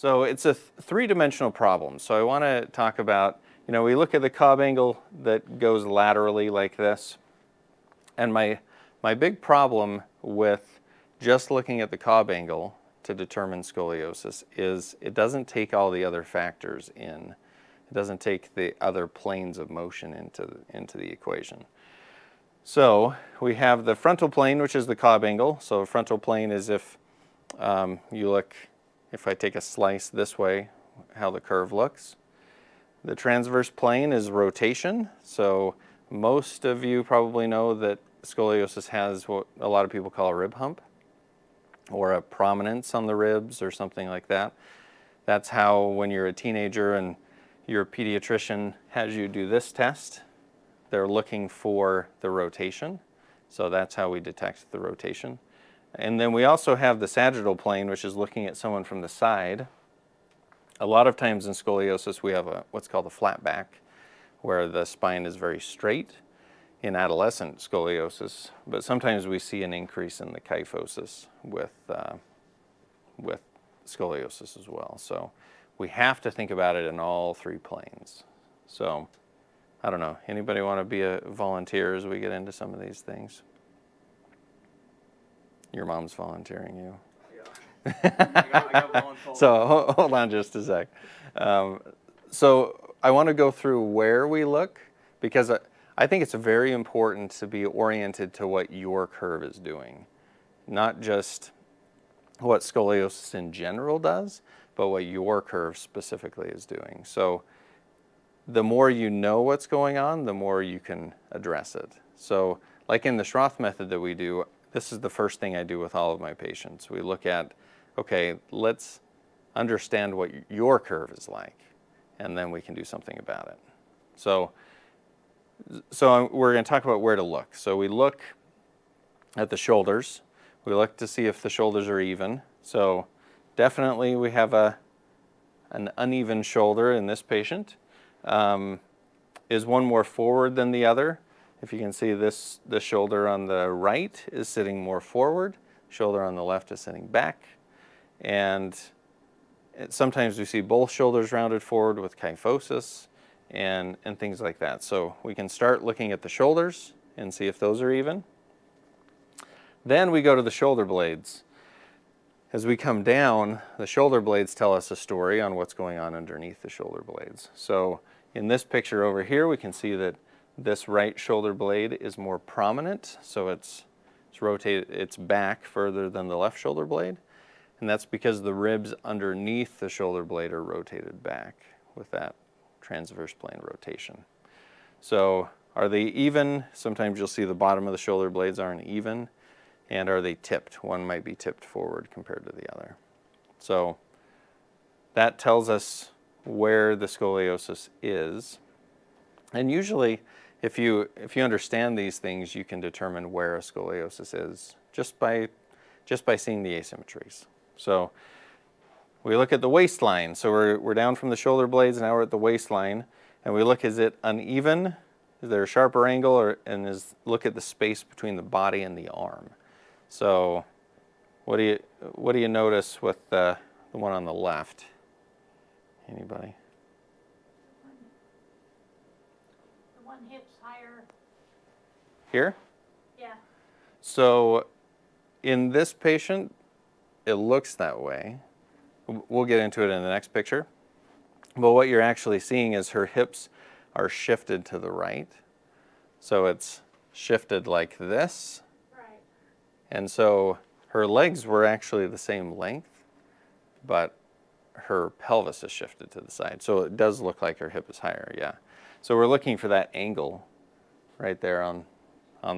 So it's a three-dimensional problem. So I want to talk about, we look at the Cobb angle that goes laterally like this. And my big problem with just looking at the Cobb angle to determine scoliosis is it doesn't take all the other factors in. It doesn't take the other planes of motion into the equation. So we have the frontal plane, which is the Cobb angle. So frontal plane is if if I take a slice this way, how the curve looks. The transverse plane is rotation. So most of you probably know that scoliosis has what a lot of people call a rib hump, or a prominence on the ribs or something like that. That's how when you're a teenager and your pediatrician has you do this test, they're looking for the rotation. So that's how we detect the rotation. And then we also have the sagittal plane, which is looking at someone from the side. A lot of times in scoliosis we have what's called a flat back, where the spine is very straight in adolescent scoliosis, but sometimes we see an increase in the kyphosis with scoliosis as well. So we have to think about it in all three planes. So I don't know, anybody want to be a volunteer as we get into some of these things? Your mom's volunteering you. Yeah. I got voluntold. So hold on just a sec. So I want to go through where we look, because I think it's very important to be oriented to what your curve is doing. Not just what scoliosis in general does, but what your curve specifically is doing. So the more you know what's going on, the more you can address it. So like in the Schroth method that we do, this is the first thing I do with all of my patients. We look at, okay, let's understand what your curve is like, and then we can do something about it. So we're going to talk about where to look. So we look at the shoulders. We look to see if the shoulders are even. So definitely we have an uneven shoulder in this patient. Is one more forward than the other? If you can see this shoulder on the right is sitting more forward, shoulder on the left is sitting back. And sometimes we see both shoulders rounded forward with kyphosis and things like that. So we can start looking at the shoulders and see if those are even. Then we go to the shoulder blades. As we come down, the shoulder blades tell us a story on what's going on underneath the shoulder blades. So in this picture over here, we can see that this right shoulder blade is more prominent, so it's rotated, it's back further than the left shoulder blade. And that's because the ribs underneath the shoulder blade are rotated back with that transverse plane rotation. So are they even? Sometimes you'll see the bottom of the shoulder blades aren't even. And are they tipped? One might be tipped forward compared to the other. So that tells us where the scoliosis is. And usually, if you understand these things, you can determine where a scoliosis is just by seeing the asymmetries. So we look at the waistline. So we're down from the shoulder blades, now we're at the waistline, and we look, is it uneven? Is there a sharper angle? Look at the space between the body and the arm. So what do you notice with the one on the left? Anybody? The one hip's higher. Here? Yeah. So in this patient, it looks that way. We'll get into it in the next picture. But what you're actually seeing is her hips are shifted to the right. So it's shifted like this. Right. And so her legs were actually the same length, but her pelvis is shifted to the side. So it does look like her hip is higher, yeah. So we're looking for that angle right there on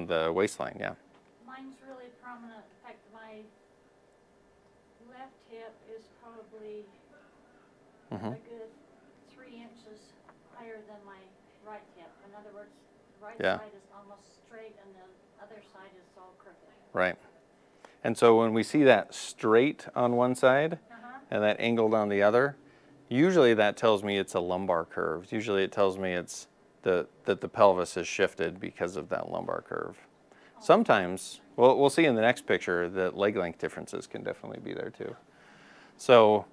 the waistline, yeah. Mine's really prominent. In fact, my left hip is probably a good 3 inches higher than my right hip. In other words, the right side is almost straight and the other side is all crooked. Right. And so when we see that straight on one side and that angled on the other, usually that tells me it's a lumbar curve. Usually it tells me it's that the pelvis is shifted because of that lumbar curve. Sometimes, well, we'll see in the next picture that leg length differences can definitely be there too. So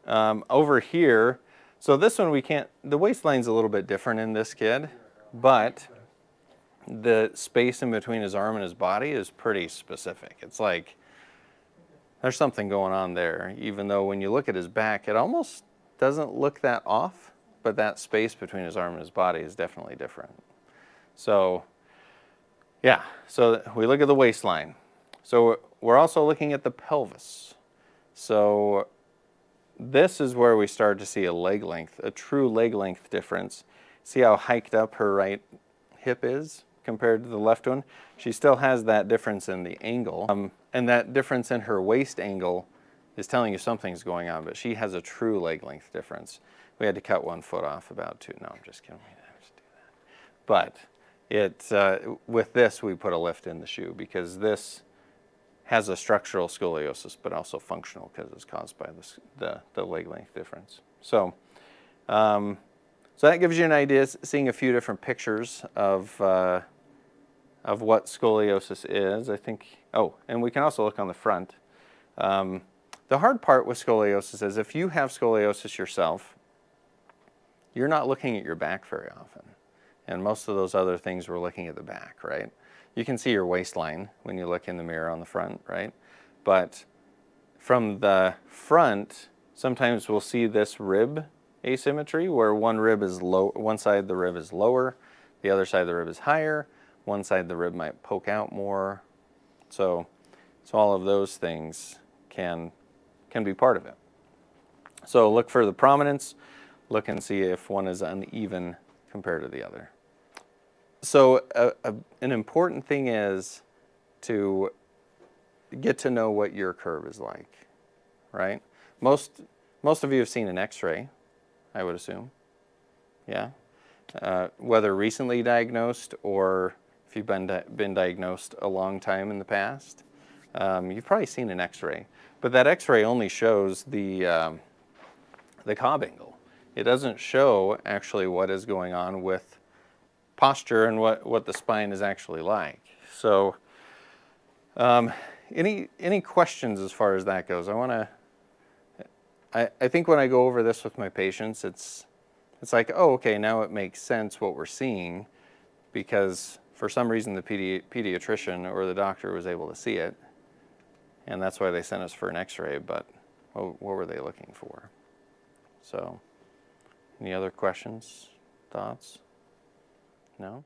Over here, so this one we can't, the waistline's a little bit different in this kid, but the space in between his arm and his body is pretty specific. It's like there's something going on there, even though when you look at his back, it almost doesn't look that off, but that space between his arm and his body is definitely different. So yeah, so we look at the waistline. So we're also looking at the pelvis. So this is where we start to see a leg length, a true leg length difference. See how hiked up her right hip is compared to the left one? She still has that difference in the angle. And that difference in her waist angle is telling you something's going on, but she has a true leg length difference. We had to cut 1 foot off about 2. No, I'm just kidding. We didn't have to do that. But with this, we put a lift in the shoe because this has a structural scoliosis, but also functional because it's caused by the leg length difference. So, so that gives you an idea, seeing a few different pictures of what scoliosis is. I think, oh, and we can also look on the front. The hard part with scoliosis is if you have scoliosis yourself, you're not looking at your back very often. And most of those other things we're looking at the back, right? You can see your waistline when you look in the mirror on the front, right? But from the front, sometimes we'll see this rib asymmetry where one rib is low, one side of the rib is lower, the other side of the rib is higher, one side of the rib might poke out more. So all of those things can be part of it. So look for the prominence, look and see if one is uneven compared to the other. So an important thing is to get to know what your curve is like, right? Most of you have seen an x-ray, I would assume, yeah? Whether recently diagnosed or if you've been diagnosed a long time in the past, you've probably seen an x-ray. But that x-ray only shows the cob angle. It doesn't show actually what is going on with posture and what the spine is actually like. So any questions as far as that goes? I think when I go over this with my patients, it's like, oh, okay, now it makes sense what we're seeing because for some reason the pediatrician or the doctor was able to see it, and that's why they sent us for an x-ray, but what were they looking for? So any other questions, thoughts? No?